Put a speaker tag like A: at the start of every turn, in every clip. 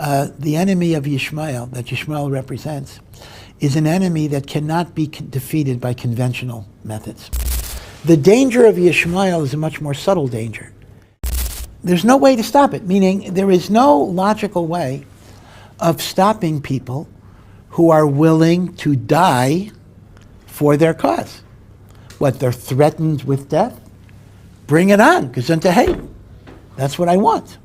A: The enemy of Yishmael, that Yishmael represents, is an enemy that cannot be defeated by conventional methods. The danger of Yishmael is a much more subtle danger. There's no way to stop it, meaning there is no logical way of stopping people who are willing to die for their cause. What, they're threatened with death? Bring it on, gesundheit. Hey, that's what I want.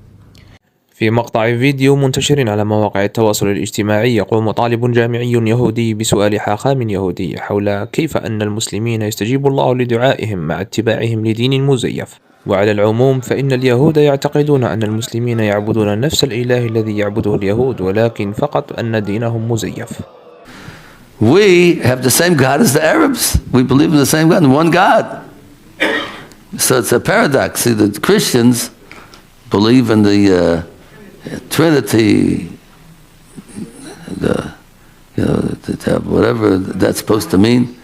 B: في مقطع فيديو منتشر على مواقع التواصل الاجتماعي يقوم طالب جامعي يهودي بسؤال حاخام يهودي حول كيف أن المسلمين يستجيب الله لدعائهم مع اتباعهم لدين مزيف. وعلى العموم فإن اليهود يعتقدون أن المسلمين يعبدون نفس الإله الذي يعبده اليهود ولكن فقط أن دينهم مزيف.
C: We have the same God as the Arabs. We believe in the same God, one God. So it's a paradox. See, the Christians believe in the Trinity, whatever that's supposed to mean.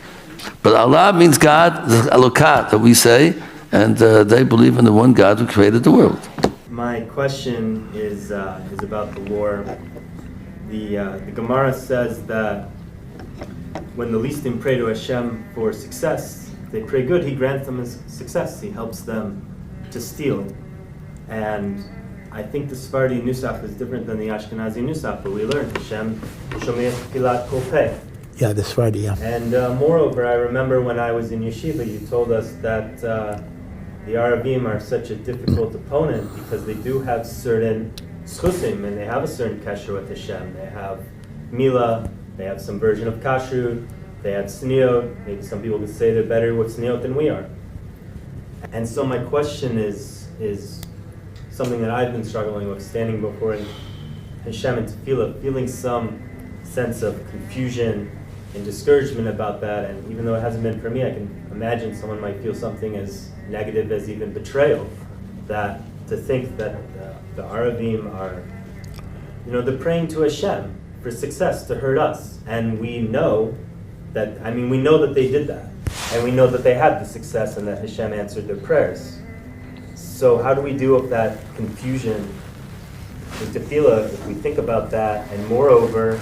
C: But Allah means God, the Elokat that we say, and they believe in the one God who created the world.
D: My question is about the war. The Gemara says that when the Listim pray to Hashem for success, they pray good, He grants them success. He helps them to steal. And I think the Sephardi Nusach is different than the Ashkenazi Nusach, but we learned Hashem Shomei Pilat Kol Peh.
A: Yeah, the Sephardi, yeah.
D: And moreover, I remember when I was in yeshiva, you told us that the Arabim are such a difficult opponent because they do have certain schusim and they have a certain kasher with Hashem. They have Mila, they have some version of kashrut, they have sniot. Maybe some people could say they're better with sniot than we are. And so my question is something that I've been struggling with, standing before Hashem and tefillah, feeling some sense of confusion and discouragement about that. And even though it hasn't been for me, I can imagine someone might feel something as negative as even betrayal. That to think that the Arabim are, they're praying to Hashem for success to hurt us, and we know that. We know that they did that, and we know that they had the success, and that Hashem answered their prayers. So how do we deal with that confusion with tefillah if we think about that? And moreover,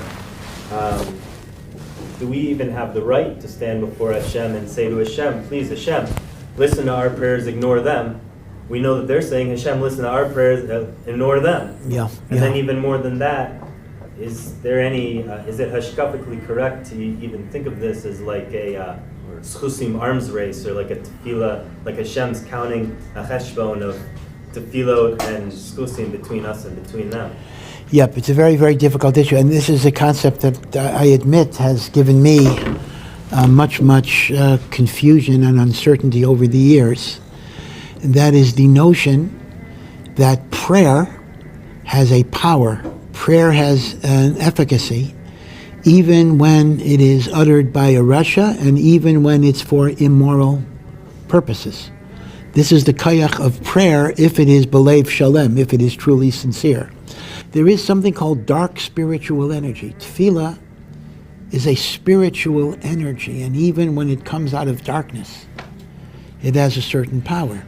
D: do we even have the right to stand before Hashem and say to Hashem, please Hashem, listen to our prayers, ignore them? We know that they're saying, Hashem, listen to our prayers, ignore them.
A: Yeah.
D: And then even more than that, is there any, is it hashkafically correct to even think of this as like a schusim arms race, or like a tefillah, like Hashem's counting a cheshbon of tefillot and schusim between us and between them?
A: Yep, it's a very, very difficult issue, and this is a concept that I admit has given me much confusion and uncertainty over the years. And that is the notion that prayer has a power, prayer has an efficacy, even when it is uttered by a rasha and even when it's for immoral purposes. This is the kayach of prayer if it is belev shalem, if it is truly sincere. There is something called dark spiritual energy. Tefillah is a spiritual energy, and even when it comes out of darkness, it has a certain power.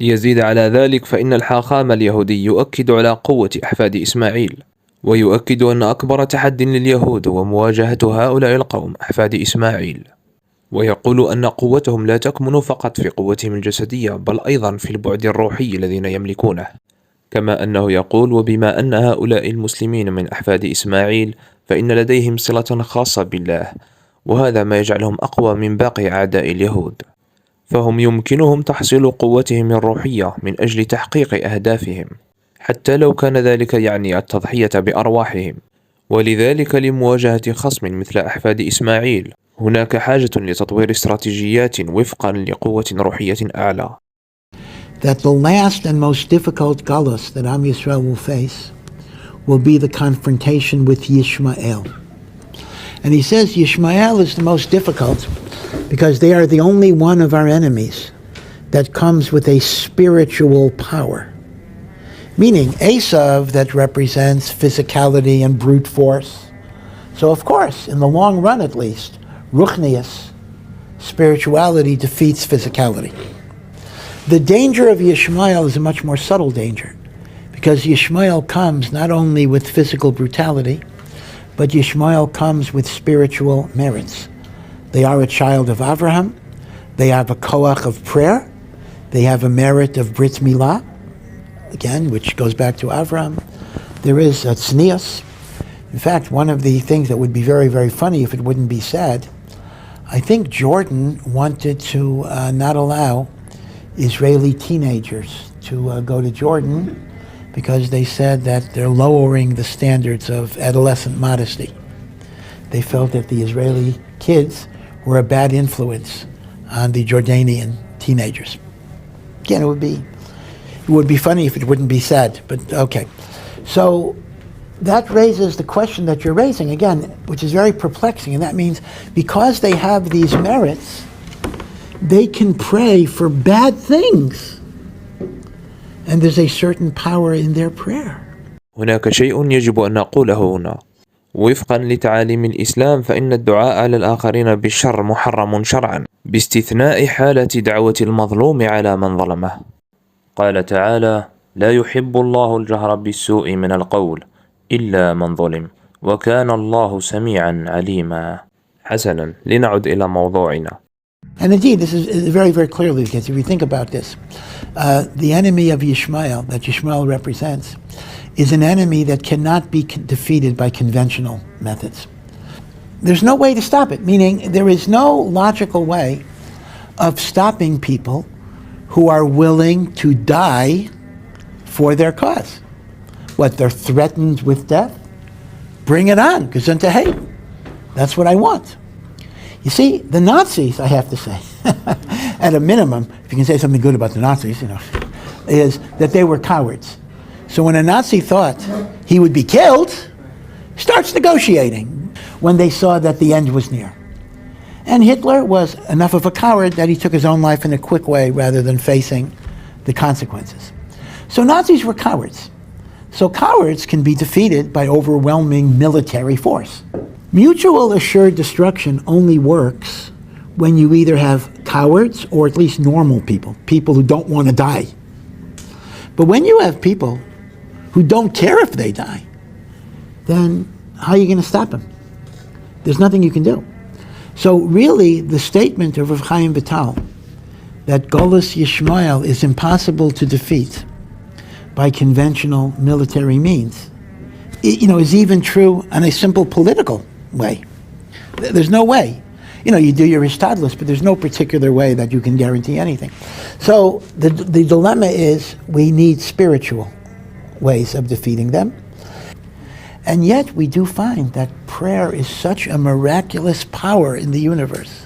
B: ليزيد على ذلك فإن الحاخام اليهودي يؤكد على قوة أحفاد إسماعيل، ويؤكد أن أكبر تحد لليهود هو مواجهة هؤلاء القوم أحفاد إسماعيل، ويقول أن قوتهم لا تكمن فقط في قوتهم الجسدية بل أيضا في البعد الروحي الذين يملكونه. كما أنه يقول وبما أن هؤلاء المسلمين من أحفاد إسماعيل فإن لديهم صلة خاصة بالله، وهذا ما يجعلهم أقوى من باقي أعداء اليهود، فهم يمكنهم تحصيل قوتهم الروحية من أجل تحقيق أهدافهم حتى لو كان ذلك يعني التضحية بأرواحهم. ولذلك لمواجهة خصم مثل أحفاد إسماعيل هناك حاجة لتطوير استراتيجيات وفقا لقوة روحية أعلى.
A: That the last and most difficult galus that Am Yisrael will face will be the confrontation with Yishmael. And he says Yishmael is the most difficult because they are the only one of our enemies that comes with a spiritual power. Meaning Esav, that represents physicality and brute force. So of course, in the long run at least, ruchnius, spirituality defeats physicality. The danger of Yishmael is a much more subtle danger, Because Yishmael comes not only with physical brutality, but Yishmael comes with spiritual merits. They are a child of Avraham. They have a koach of prayer. They have a merit of Brit Milah, again, which goes back to Avraham. There is a tznius. In fact, one of the things that would be very, very funny if it wouldn't be said, I think Jordan wanted to not allow Israeli teenagers to go to Jordan because they said that they're lowering the standards of adolescent modesty. They felt that the Israeli kids were a bad influence on the Jordanian teenagers. Again, it would be funny if it wouldn't be said, but okay. So that raises the question that you're raising, again, which is very perplexing, and that means because they have these merits, they can pray for bad things. And there's a certain power in their prayer.
B: هناك شيء يجب أن نقوله هنا. وفقا لتعاليم الإسلام فإن الدعاء على الآخرين بالشر محرم شرعا باستثناء حالة دعوة المظلوم على من ظلمه. قال تعالى: لا يحب الله الجهر بالسوء من القول إلا من ظلم وكان الله سميعا عليما. حسنا، لنعد إلى موضوعنا.
A: And indeed, this is very, very clearly the case. If you think about this, the enemy of Yishmael, that Yishmael represents, is an enemy that cannot be defeated by conventional methods. There's no way to stop it, meaning there is no logical way of stopping people who are willing to die for their cause. What, they're threatened with death? Bring it on, gesund hey. That's what I want. You see, the Nazis, I have to say, at a minimum, if you can say something good about the Nazis, is that they were cowards. So when a Nazi thought he would be killed, he starts negotiating when they saw that the end was near. And Hitler was enough of a coward that he took his own life in a quick way rather than facing the consequences. So Nazis were cowards. So cowards can be defeated by overwhelming military force. Mutual assured destruction only works when you either have cowards or at least normal people, people who don't want to die. But when you have people who don't care if they die, then how are you going to stop them? There's nothing you can do. So really, the statement of Rav Chaim Vital that Golus Yishmael is impossible to defeat by conventional military means, is even true on a simple political way. There's no way. You do your ishtadlus, but there's no particular way that you can guarantee anything. So the dilemma is we need spiritual ways of defeating them. And yet we do find that prayer is such a miraculous power in the universe